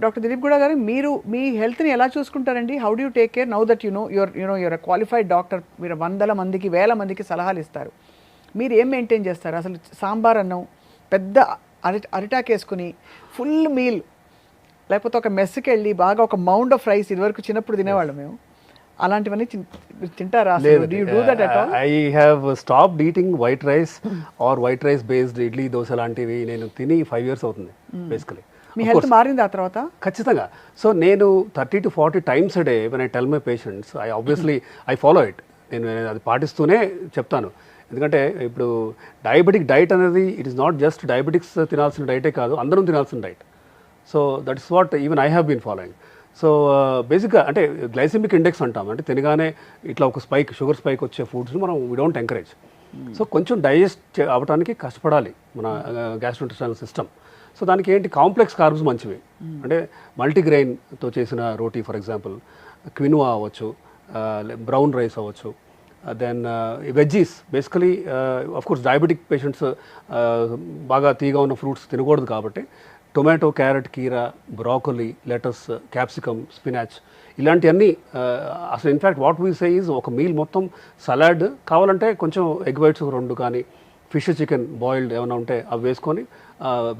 Doctor Dilip గూడ గారు, మీరు మీ హెల్త్ని ఎలా చూసుకుంటారండి? How do you take care now that your qualified doctor? మీరు వందల మందికి వేల మందికి సలహాలు ఇస్తారు. మీరు ఏం మెయింటైన్ చేస్తారు? అసలు సాంబార్ అన్నం పెద్ద అరిటాక్ వేసుకుని ఫుల్ మీల్, లేకపోతే ఒక మెస్కి వెళ్ళి బాగా ఒక మౌండ్ ఆఫ్ రైస్, ఇదివరకు చిన్నప్పుడు తినేవాళ్ళం మేము, అలాంటివన్నీ తింటారా? I have stopped eating white rice or white rice based idli dosa లాంటివి నేను తిని 5 years అవుతుంది బేసికలీ. మీ హెల్త్ మారింది ఆ తర్వాత? ఖచ్చితంగా. సో నేను 30 to 40 times a day when I tell my patients, I follow it. నేను అది పాటిస్తూనే చెప్తాను. ఎందుకంటే ఇప్పుడు డయాబెటిక్ డైట్ అనేది it is not just diabetics తినాల్సిన డైటే కాదు, అందరం తినాల్సిన diet. So that is what even I have been following. So బేసిక్గా అంటే గ్లైసెమిక్ ఇండెక్స్ అంటాం, అంటే తినగానే ఇట్లా ఒక షుగర్ స్పైక్ వచ్చే ఫుడ్స్ని మనం వీ డోంట్ ఎంకరేజ్. సో కొంచెం డైజెస్ట్ అవ్వడానికి కష్టపడాలి మన గ్యాస్ట్రోఇంటెస్టైనల్ సిస్టమ్. సో దానికి ఏంటి, కాంప్లెక్స్ కార్బ్స్ మంచివి, అంటే మల్టీగ్రెయిన్తో చేసిన రోటీ ఫర్ ఎగ్జాంపుల్, క్వినోవా అవ్వచ్చు, బ్రౌన్ రైస్ అవ్వచ్చు, then veggies. Basically course diabetic patients బాగా తీగా ఉన్న ఫ్రూట్స్ తినకూడదు కాబట్టి టొమాటో, క్యారెట్, కీరా, బ్రాకోలీ, లెటస్, క్యాప్సికమ్, స్పినాచ్ ఇలాంటివన్నీ అసలు in fact what we say is ఒక మీల్ మొత్తం సలాడ్, కావాలంటే కొంచెం ఎగ్ వైట్స్ 2 కానీ ఫిష్, చికెన్ బాయిల్డ్ ఏమైనా ఉంటే అవి వేసుకొని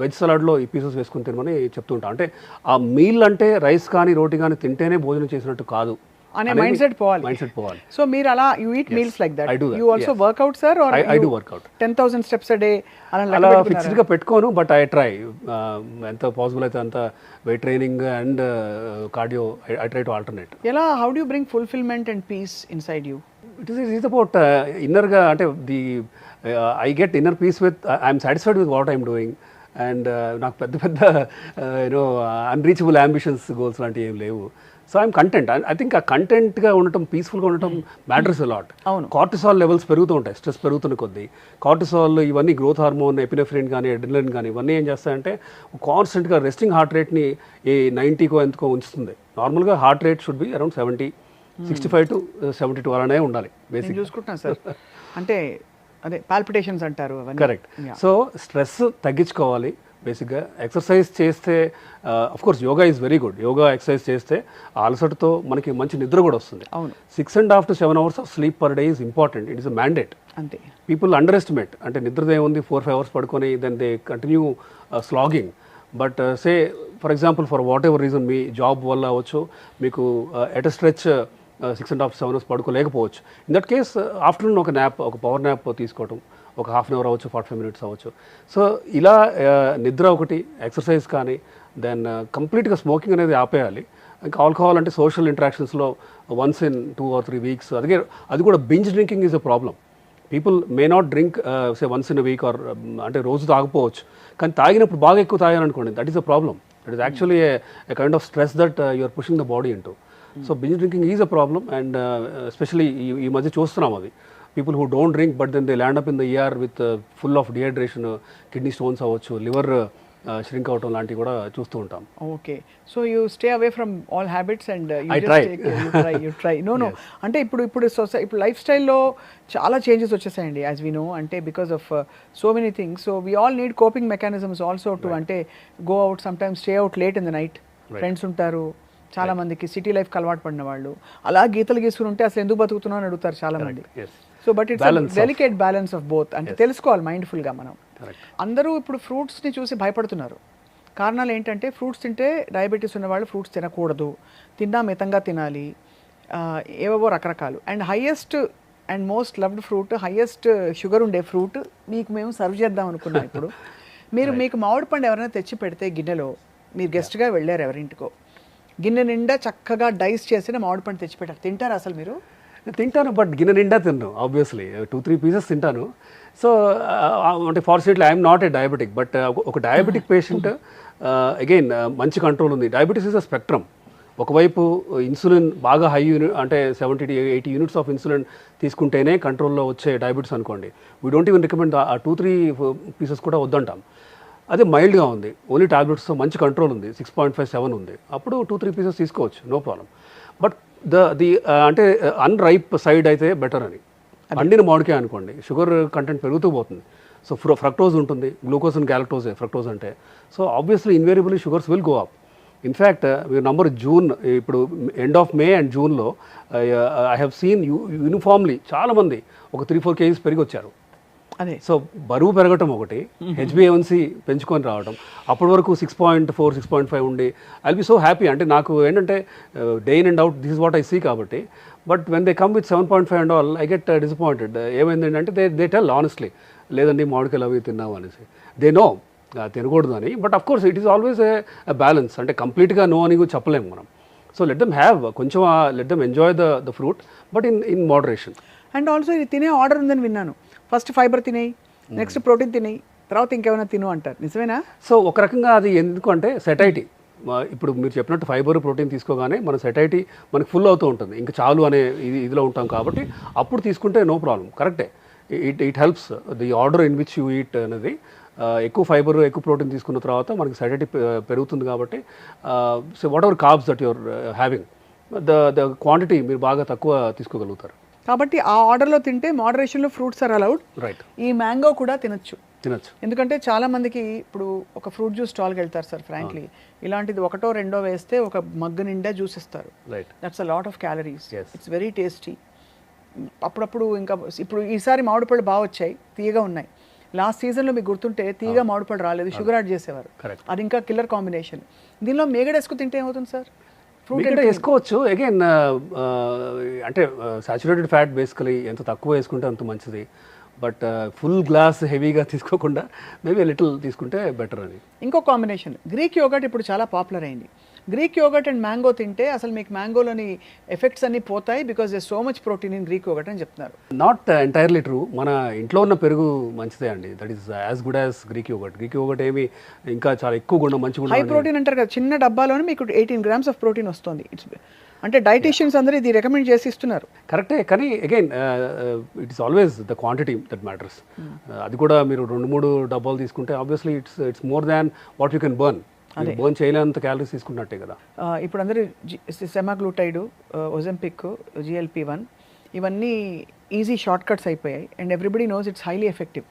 వెజ్ సలాడ్లో ఈ పీసెస్ వేసుకొని తినమని చెప్తుంటాం. అంటే ఆ మీల్ అంటే రైస్ కానీ రోటీ కానీ తింటేనే భోజనం చేసినట్టు కాదు అనే మైండ్ సెట్ పోవాలి. సో మీరు అలా you eat meals like that. You also workout sir? Or I do workout 10,000 steps a day అలా ఫిక్స్డ్గా పెట్టుకోను, బట్ ఐ ట్రై ఎంత పాసిబుల్ అయితే అంత weight training and cardio I try to alternate. ఎలా, how do bring fulfilment and peace inside you? It is about ఇన్నర్గా, అంటే I get inner peace with, I'm satisfied with what I'm doing. And నాకు పెద్ద you know unreachable ambitions, goals లాంటివి ఏం లేవు. So I'm content. I think ఆ కంటెంట్గా ఉండటం, పీస్ఫుల్గా ఉండటం మ్యాటర్స్ అలాట్. కార్టిసాల్ లెవెల్స్ పెరుగుతూ ఉంటాయి స్ట్రెస్ పెరుగుతున్న కొద్దీ. కార్టిసాల్ ఇవన్నీ గ్రోత్ హార్మోన్, ఎపినెఫ్రిన్ కానీ అడ్రినలిన్ కానీ ఇవన్నీ ఏం చేస్తాయంటే కాన్స్టెంట్గా రెస్టింగ్ హార్ట్ రేట్ని 90కో ఎంతకో ఉంచుతుంది. నార్మల్గా heart rate should be around 70, 65 to 72 అలానే ఉండాలి బేసిక్. చూసుకుంటున్నాను సార్, అంటే అదే పాల్పిటేషన్స్ అంటారు. కరెక్ట్. సో స్ట్రెస్ తగ్గించుకోవాలి బేసిక్గా. ఎక్సర్సైజ్ చేస్తే course yoga is very good. Yoga exercise చేస్తే ఆ అలసటతో మనకి మంచి నిద్ర కూడా వస్తుంది. 6.5 to 7 hours of sleep per day is important. It is a mandate. అంతే. పీపుల్ అండర్ ఎస్టిమేట్, అంటే నిద్రదే ఉంది 4-5 hours పడుకొని then they continue slogging. But say for example for whatever reason, మీ జాబ్ వల్ల అవ్వచ్చు, మీకు ఎట్ స్ట్రెచ్ 6.5 to 7 hours పడుకోలేకపోవచ్చు. ఇన్ దట్ కేస్ ఆఫ్టర్నూన్ ఒక న్యాప్, ఒక పవర్ న్యాప్ తీసుకోవటం, ఒక 1/2 hour అవ్వచ్చు, 45 minutes అవ్వచ్చు. సో ఇలా నిద్ర ఒకటి, ఎక్సర్సైజ్ కానీ, దెన్ కంప్లీట్గా స్మోకింగ్ అనేది ఆపేయాలి. ఇంకా ఆల్కహాల్ అంటే సోషల్ ఇంటరాక్షన్స్లో once in 2 or 3 weeks, అది కూడా binge drinking is a problem. People may not drink say once in a week or అంటే రోజు తాగకపోవచ్చు, కానీ తాగినప్పుడు బాగా ఎక్కువ తాగాలనుకోండి, that is a problem. That is actually a kind of stress that you are pushing the body into. So binge drinking is a problem. And especially ఈ మధ్య చూస్తున్నాం అది. People who don't drink but then they land up in the ER with full of dehydration, kidney stones అవ్వచ్చు, liver shrink అవటం లాంటివి కూడా చూస్తూ ఉంటాం. Okay. So you stay away from all habits and you try. No అంటే ఇప్పుడు life స్టైల్లో చాలా చేంజెస్ వచ్చేసాయండి, యాజ్ వీ నో. అంటే because of so many things. So we all need coping mechanisms also to, అంటే go out sometimes, stay out late in the night. Friends ఉంటారు చాలా మందికి, సిటీ లైఫ్కి అలవాటు పడిన వాళ్ళు అలా గీతలు గీసుకుని ఉంటే అసలు ఎందుకు బతుకుతున్నావు అని అడుగుతారు చాలా మంది. So but it's delicate balance of both, అంటే తెలుసుకోవాలి మైండ్ఫుల్గా మనం. అందరూ ఇప్పుడు ఫ్రూట్స్ని చూసి భయపడుతున్నారు. కారణాలు ఏంటంటే ఫ్రూట్స్ తింటే డయాబెటీస్ ఉన్నవాళ్ళు ఫ్రూట్స్ తినకూడదు, తిన్నా మితంగా తినాలి, ఏవేవో రకరకాలు. And highest and most loved fruit, highest sugar ఉండే ఫ్రూట్ మీకు మేము సర్వ్ చేద్దాం అనుకున్నాం ఇప్పుడు. మీకు మామిడి పండు ఎవరైనా తెచ్చి పెడితే గిన్నెలో, మీరు గెస్ట్గా వెళ్ళారు ఎవరింటికో, గిన్నె నిండా చక్కగా డైస్ చేసిన మామిడి పండు తెచ్చిపెట్టారు, తింటారు అసలు మీరు? తింటాను, బట్ గిన్నె నిండా తిన్నాను. ఆబ్వియస్లీ 2-3 pieces తింటాను. సో అంటే fortunately I'm not a diabetic, but ఒక డయాబెటిక్ పేషెంట్ అగైన్ మంచి కంట్రోల్ ఉంది. Diabetes is a spectrum. ఒకవైపు ఇన్సులిన్ బాగా హై అంటే 70 to 80 units ఆఫ్ ఇన్సులిన్ తీసుకుంటేనే కంట్రోల్లో వచ్చే డయాబెటీస్ అనుకోండి. వీ డోంట్ ఈవెన్ రికమెండ్ ఆ 2-3 pieces కూడా వద్దంటాం. అదే మైల్డ్గా ఉంది, ఓన్లీ టాబ్లెట్స్తో మంచి కంట్రోల్ ఉంది, 6.5-7 ఉంది, అప్పుడు 2-3 pieces తీసుకోవచ్చు, నో ప్రాబ్లం. బట్ అంటే అన్రైప్ సైడ్ అయితే బెటర్ అని. పండిన మామిడికాయ అనుకోండి, షుగర్ కంటెంట్ పెరుగుతూ పోతుంది. సో ఫ్రక్టోజ్ ఉంటుంది, గ్లూకోజ్ అండ్ గ్యాలక్టోజే ఫ్రక్టోజ్ అంటే. So obviously invariably sugars will go up. In fact మీరు నంబర్ జూన్ ఇప్పుడు ఎండ్ ఆఫ్ మే అండ్ జూన్లో ఐ హ్యావ్ సీన్ యూనిఫామ్లీ చాలామంది ఒక 3-4 కేజీస్ పెరిగి వచ్చారు. అదే సో బరువు పెరగటం ఒకటి, హెచ్బిఏవన్సీ పెంచుకొని రావడం, అప్పటి వరకు 6.4 6.5 ఉండి I will be so happy. అంటే నాకు ఏంటంటే day in and out this is what I see కాబట్టి. But when they come with 7.5 and all I get disappointed. ఏమైంది అంటే దే టెల్ ఆనెస్ట్లీ, లేదండి మామిడికాయలు అవి తిన్నాం అనేసి. దే నో తినకూడదు అని. But of course it is always a balance. అంటే కంప్లీట్గా నో అని కూడా చెప్పలేము మనం. సో లెట్ దెమ్ హ్యావ్ కొంచెం let them enjoy the fruit, but in moderation. And also ఇది తినే ఆర్డర్ ఉందని విన్నాను. ఫస్ట్ ఫైబర్ తినేయి, నెక్స్ట్ ప్రోటీన్ తినేయి, తర్వాత ఇంకేమైనా తిను అంటారు, నిజమేనా? సో ఒక రకంగా అది ఎందుకు అంటే సెటైటీ. ఇప్పుడు మీరు చెప్పినట్టు ఫైబర్ ప్రోటీన్ తీసుకోగానే మన సెటైటీ మనకు ఫుల్ అవుతూ ఉంటుంది, ఇంకా చాలు అనే ఇదిలో ఉంటాం కాబట్టి అప్పుడు తీసుకుంటే నో ప్రాబ్లం, కరెక్టే. It helps the order in which you eat అనేది. ఎక్కువ ఫైబర్ ఎక్కువ ప్రోటీన్ తీసుకున్న తర్వాత మనకి సెటైటీ పెరుగుతుంది కాబట్టి so what ever carbs that your having the quantity మీరు బాగా తక్కువ తీసుకోగలుగుతారు. కాబట్టి ఆ ఆర్డర్లో తింటే మోడరేషన్లో ఫ్రూట్స్ ఆర్ అలౌడ్. రైట్. ఈ మ్యాంగో కూడా తినొచ్చు. ఎందుకంటే చాలా మందికి ఇప్పుడు ఒక ఫ్రూట్ జ్యూస్ స్టాల్కి వెళ్తారు సార్, ఫ్రాంక్లీ ఇలాంటిది ఒకటో రెండో వేస్తే ఒక మగ్గు నిండా జ్యూస్ ఇస్తారు. That's a lot of calories. It's very tasty. అప్పుడప్పుడు ఇంకా ఇప్పుడు ఈసారి మామిడిపళ్ళు బాగా వచ్చాయి, తీయగా ఉన్నాయి. లాస్ట్ సీజన్లో మీకు గుర్తుంటే తీయగా మామిడిపళ్ళు రాలేదు, షుగర్ యాడ్ చేసేవారు. అది ఇంకా కిల్లర్ కాంబినేషన్. దీనిలో మేగడేసుకు తింటే ఏమవుతుంది సార్? ఫ్రూట్ వేసుకోవచ్చు. అగైన్ అంటే సాచురేటెడ్ ఫ్యాట్ బేసికలీ ఎంత తక్కువ వేసుకుంటే అంత మంచిది. బట్ ఫుల్ గ్లాస్ హెవీగా తీసుకోకుండా మేబీ లిటిల్ తీసుకుంటే బెటర్ అని. ఇంకో కాంబినేషన్ గ్రీక్ యోగర్ట్ ఇప్పుడు చాలా పాపులర్ అయింది. గ్రీక్ యోగర్ట్ అండ్ మ్యాంగో తింటే అసలు మీకు మ్యాంగోలోని ఎఫెక్ట్స్ అన్ని పోతాయి, because they so much protein in Greek yoghurt అని చెప్తున్నారు. Not entirely true. మన ఇంట్లో ఉన్న పెరుగు మంచిదే అండి, that is as good as Greek yoghurt. Greek yoghurt ఏమి ఇంకా చాలా ఎక్కువ గుండం మంచిగా హై ప్రోటీన్ అంటారు కదా, చిన్న డబ్బాలోనే మీకు 18 grams ఆఫ్ ప్రోటీన్ వస్తుంది. ఇట్స్ అంటే డైటీషియన్స్ అందరూ ఇది రికమెండ్ చేసి ఇస్తున్నారు. కరెక్టే, కానీ again it is always the quantity that matters. అది కూడా మీరు 2-3 డబ్బాలు తీసుకుంటే obviously it's more than what you can burn. Burn చేయలేనంత క్యాలరీస్ తీసుకున్నట్టే కదా. ఇప్పుడు అందరూ సెమాగ్లూటైడ్, ఒజెంపిక్, GLP-1 ఇవన్నీ ఈజీ షార్ట్ కట్స్ అయిపోయాయి and everybody knows it's highly effective.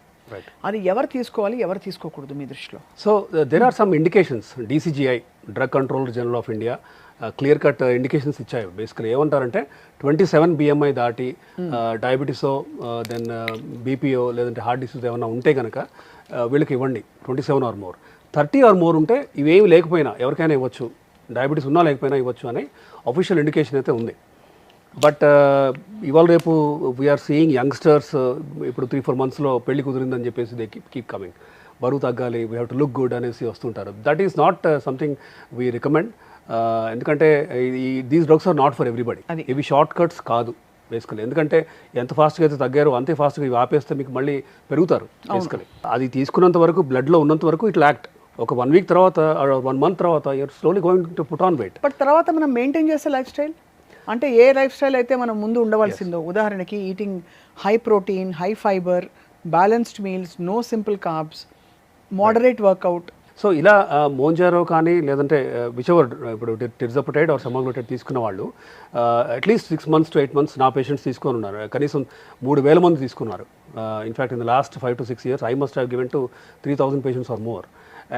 అది ఎవరు తీసుకోవాలి, ఎవరు తీసుకోకూడదు మీ దృష్టిలో? So there are some indications. DCGI, drug controller general of India, clear cut indications ఇచ్చాయి. బేసికలీ ఏమంటారంటే 27 BMI దాటి డయాబెటీసో దెన్ BPO లేదంటే హార్ట్ డిసీజ్ ఏమైనా ఉంటే కనుక వీళ్ళకి ఇవ్వండి. 27 ఆర్ మోర్. 30 ఆర్ మోర్ ఉంటే ఇవేమి లేకపోయినా ఎవరికైనా ఇవ్వచ్చు, డయాబెటీస్ ఉన్నా లేకపోయినా ఇవ్వచ్చు అని అఫీషియల్ ఇండికేషన్ అయితే ఉంది. బట్ ఇవాళ రేపు వీఆర్ సీయింగ్ యంగ్స్టర్స్ ఇప్పుడు 3-4 monthsలో పెళ్లి కుదిరిందని చెప్పేసి దే కీప్ కమింగ్. బరువు తగ్గాలి, we have to look good అనేసి వస్తుంటారు. That is not something we recommend. ఎందుకంటే these drugs are not for everybody. ఇవి షార్ట్ కట్స్ కాదు బేసికలీ. ఎందుకంటే ఎంత ఫాస్ట్గా అయితే తగ్గారో అంతే ఫాస్ట్గా ఇవి ఆపేస్తే మీకు మళ్ళీ పెరుగుతారు బేసికలీ. అది తీసుకున్నంత వరకు, బ్లడ్లో ఉన్నంత వరకు ఇట్ యాక్ట్. ఒక 1 week తర్వాత, 1 month తర్వాత you're slowly going to put on weight. But తర్వాత మనం మెయింటైన్ చేసే లైఫ్ స్టైల్ అంటే ఏ లైఫ్ స్టైల్ అయితే మనం ముందు ఉండవలసిందో, ఉదాహరణకి eating high protein, high fibre, balanced meals, no simple carbs, moderate workout. So ఇలా మోంజారో కానీ లేదంటే విచవర్ ఇప్పుడు టిర్జపటైడ్ ఆర్ సెమాగ్లూటైడ్ తీసుకున్న వాళ్ళు అట్లీస్ట్ 6 months to 8 months నా పేషెంట్స్ తీసుకొని ఉన్నారు. కనీసం 3,000 మంది తీసుకున్నారు. In fact in the last 5 to 6 years I must have given to 3,000 patients or more.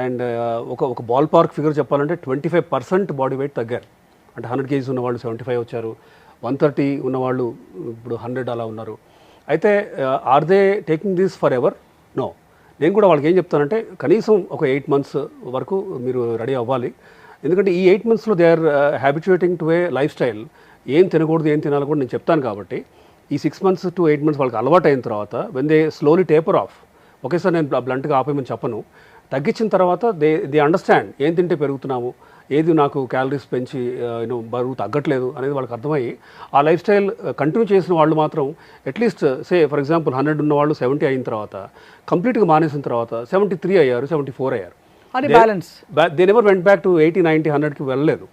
And ఒక బాల్ పార్క్ ఫిగర్ చెప్పాలంటే 25% బాడీ వెయిట్ తగ్గారు. అంటే 100 kgs ఉన్నవాళ్ళు 75 వచ్చారు, 130 ఉన్నవాళ్ళు ఇప్పుడు 100 అలా ఉన్నారు. అయితే are they taking this forever? No. నేను కూడా వాళ్ళకి ఏం చెప్తానంటే కనీసం ఒక 8 months వరకు మీరు రెడీ అవ్వాలి. ఎందుకంటే ఈ 8 monthsలో they are habituating to a life style. ఏం తినకూడదు, ఏం తినాలి కూడా నేను చెప్తాను కాబట్టి ఈ 6 months to 8 months వాళ్ళకి అలవాటు అయిన తర్వాత when they slowly taper of, ఒకేసారి నేను బ్లంట్గా ఆపేయమని చెప్పను, తగ్గించిన తర్వాత దే అండర్స్టాండ్ ఏం తింటే పెరుగుతున్నాము, ఏది నాకు క్యాలరీస్ పెంచి బరువు తగ్గట్లేదు అనేది వాళ్ళకి అర్థమయ్యి ఆ లైఫ్ స్టైల్ కంటిన్యూ చేసిన వాళ్ళు మాత్రం అట్లీస్ట్ సే ఫర్ ఎగ్జాంపుల్ 100 ఉన్న వాళ్ళు 70 అయిన తర్వాత కంప్లీట్గా మానేసిన తర్వాత 73 అయ్యారు, 74 అయ్యారు. Balance. They never went back to 80, 90, 100కి వెళ్ళలేదు.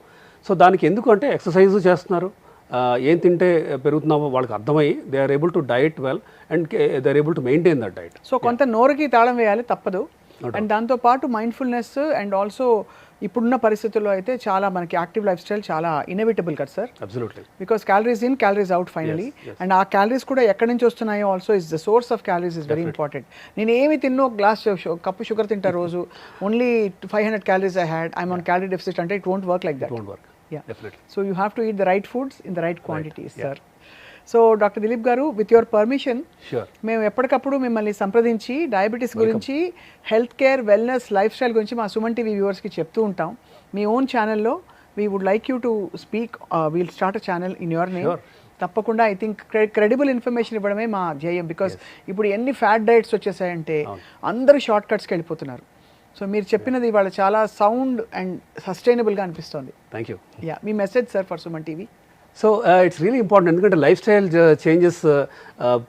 సో దానికి ఎందుకు అంటే ఎక్సర్సైజ్ చేస్తున్నారు, ఏం తింటే పెరుగుతున్నామో వాళ్ళకి అర్థమయ్యి they are able to diet well and they are able to maintain that diet. So కొంత నోరుకి తాళం వేయాలి, తప్పదు. అండ్ దాంతోపాటు మైండ్ఫుల్నెస్ అండ్ ఆల్సో ఇప్పుడున్న పరిస్థితుల్లో అయితే చాలా మనకి యాక్టివ్ లైఫ్ స్టైల్ చాలా ఇన్నోవేటబుల్ కదా sir, absolutely. Because calories in calories out finally. And ఆ క్యాలరీస్ కూడా ఎక్కడి నుంచి వస్తున్నాయో also is the source of calories is very important. నేను ఏమి తిన్నో గ్లాస్ కప్పు షుగర్ తింటా రోజు, only 500 calories I had, I'm on calorie deficit అంటే it won't work like that. So you have to eat the right foods in the right quantities sir. So doctor Dilip గారు, with your permission మేము ఎప్పటికప్పుడు మిమ్మల్ని సంప్రదించి diabetes గురించి, health care, wellness, lifestyle గురించి మా Suman TV వ్యూవర్స్కి చెప్తూ ఉంటాం. మీ ఓన్ ఛానల్లో we would like you to speak, we'll start a channel in your name. తప్పకుండా ఐ థింక్ క్రెడిబుల్ ఇన్ఫర్మేషన్ ఇవ్వడమే మా ధ్యేయం. బికాస్ ఇప్పుడు ఎన్ని ఫ్యాట్ డైట్స్ వచ్చేసాయంటే అందరూ షార్ట్ కట్స్కి వెళ్ళిపోతున్నారు. సో మీరు చెప్పినది ఇవాళ చాలా సౌండ్ అండ్ సస్టైనబుల్గా అనిపిస్తుంది. Thank you. Yeah, me message sir for Suman TV. So it's really important, ఎందుకంటే లైఫ్ స్టైల్ చేంజెస్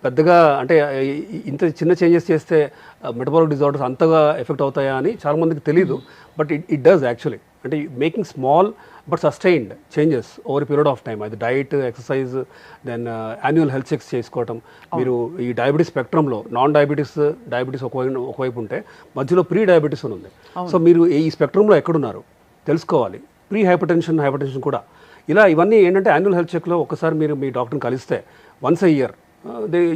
పెద్దగా అంటే ఇంత చిన్న చేంజెస్ చేస్తే మెటబాలిక్ డిజార్డర్స్ అంతగా ఎఫెక్ట్ అవుతాయా అని చాలామందికి తెలియదు. But it does actually. అంటే making small but sustained changes over period of time, అది diet, exercise, then annual health checks చేసుకోవటం. మీరు ఈ డయాబెటీస్ స్పెక్ట్రంలో నాన్ డయాబెటీస్ ఒకవైపు ఉంటే మధ్యలో ప్రీ డయాబెటీస్ అని ఉంది. సో మీరు ఈ స్పెక్ట్రంలో ఎక్కడున్నారు తెలుసుకోవాలి. ప్రీ హైపర్టెన్షన్ కూడా. ఇలా ఇవన్నీ ఏంటంటే యాన్యువల్ హెల్త్ చెక్లో ఒకసారి మీరు మీ డాక్టర్ని కలిస్తే once a year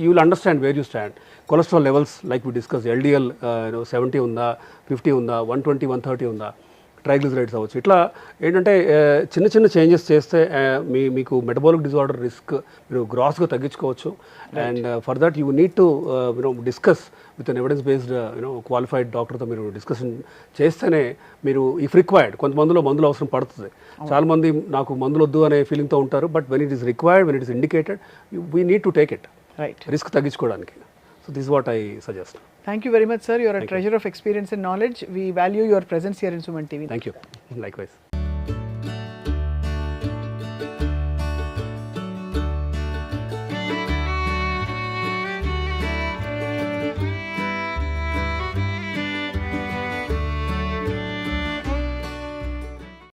you will understand where you stand. Cholesterol levels like we discuss, LDL 70 ఉందా, 50 ఉందా, 120, 130 ఉందా, ట్రైగ్లిజరైడ్స్ అవ్వచ్చు. ఇట్లా ఏంటంటే చిన్న చిన్న చేంజెస్ చేస్తే మీకు మెటబాలిక్ డిజార్డర్ రిస్క్ మీరు గ్రాస్గా తగ్గించుకోవచ్చు. And for that you need to discuss with an evidence based qualified డాక్టర్తో మీరు డిస్కషన్ చేస్తేనే మీరు ఇఫ్ రిక్వైర్డ్, కొంతమందిలో మందులు అవసరం పడుతుంది. చాలామంది నాకు మందులు వద్దు అనే ఫీలింగ్తో ఉంటారు. But when it is required, when it is indicated, we need to take it, risk తగ్గించుకోవడానికి. So this is what I suggest. Thank you very much, sir. You are a treasure of experience and knowledge. We value your presence here in Suman TV. Thank you. Likewise.